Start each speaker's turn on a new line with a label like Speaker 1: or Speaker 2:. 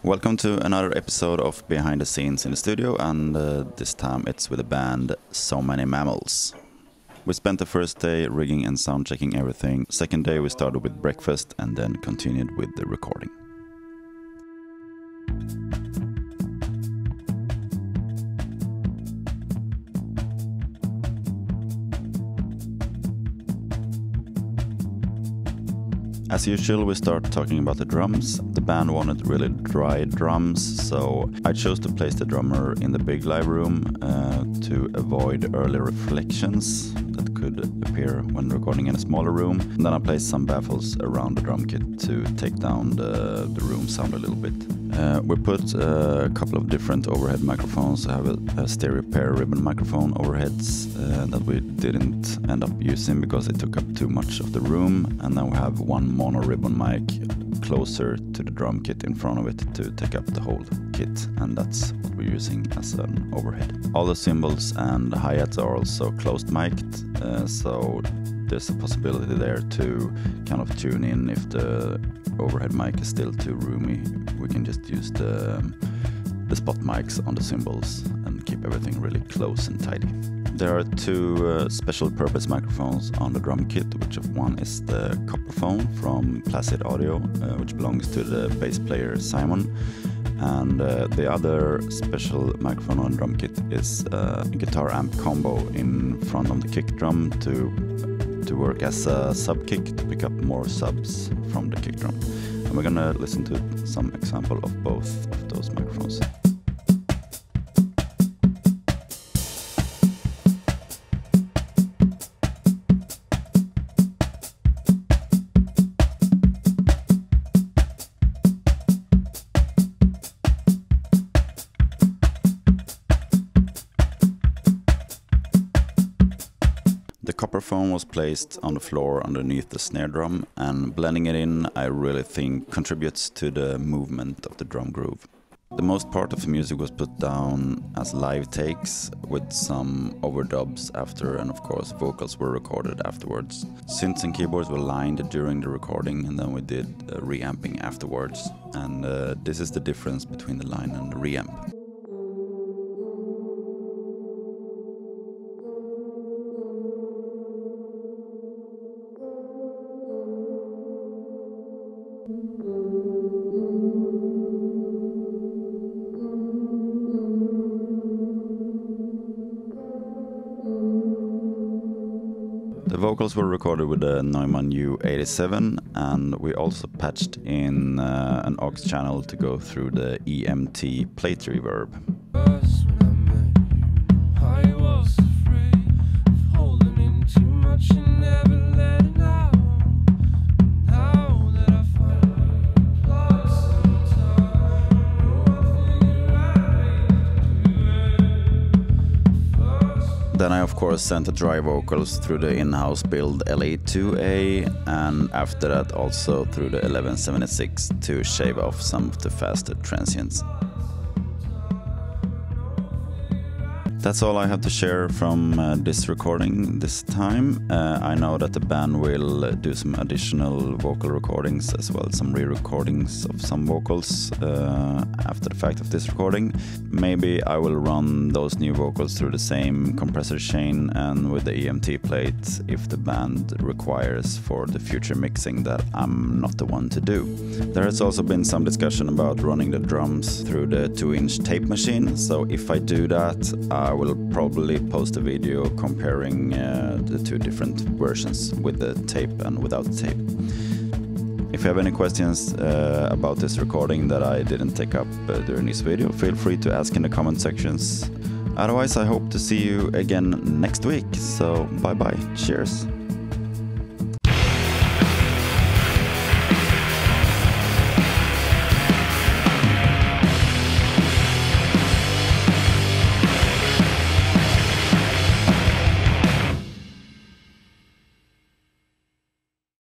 Speaker 1: Welcome to another episode of Behind the Scenes in the studio, and this time it's with the band So Many Mammals. We spent the first day rigging and sound checking everything. Second day we started with breakfast and then continued with the recording. As usual, we start talking about the drums. The band wanted really dry drums, so I chose to place the drummer in the big live room to avoid early reflections that could appear when recording in a smaller room. And then I placed some baffles around the drum kit to take down the room sound a little bit. We put a couple of different overhead microphones. I have a stereo pair ribbon microphone overheads that we didn't end up using because it took up too much of the room. And then we have one mono ribbon mic closer to the drum kit in front of it to take up the whole kit, and that's what we're using as an overhead. All the cymbals and hi-hats are also closed mic'd, so there's a possibility there to kind of tune in if the overhead mic is still too roomy. We can just use the spot mics on the cymbals and keep everything really close and tidy. There are two special purpose microphones on the drum kit, which one is the COPPERPHONE from Placid Audio, which belongs to the bass player Simon. And the other special microphone on the drum kit is a guitar amp combo in front of the kick drum to work as a SUBKICK to pick up more subs from the kick drum. And we're gonna listen to some example of both of those microphones. The COPPERPHONE was placed on the floor underneath the snare drum, and blending it in I really think contributes to the movement of the drum groove. The most part of the music was put down as live takes with some overdubs after, and of course vocals were recorded afterwards. Synths and keyboards were lined during the recording, and then we did reamping afterwards, and this is the difference between the line and the reamp. The vocals were recorded with a Neumann U87, and we also patched in an aux channel to go through the EMT plate reverb. Then I of course sent the dry vocals through the in-house build LA2A, and after that also through the 1176 to shave off some of the faster transients. That's all I have to share from this recording this time. I know that the band will do some additional vocal recordings as well as some re-recordings of some vocals after the fact of this recording. Maybe I will run those new vocals through the same compressor chain and with the EMT plate if the band requires for the future mixing that I'm not the one to do. There has also been some discussion about running the drums through the 2-inch tape machine, so if I do that I will probably post a video comparing the two different versions with the tape and without the tape. If you have any questions about this recording that I didn't take up during this video, feel free to ask in the comment sections. Otherwise, I hope to see you again next week, so bye bye, cheers!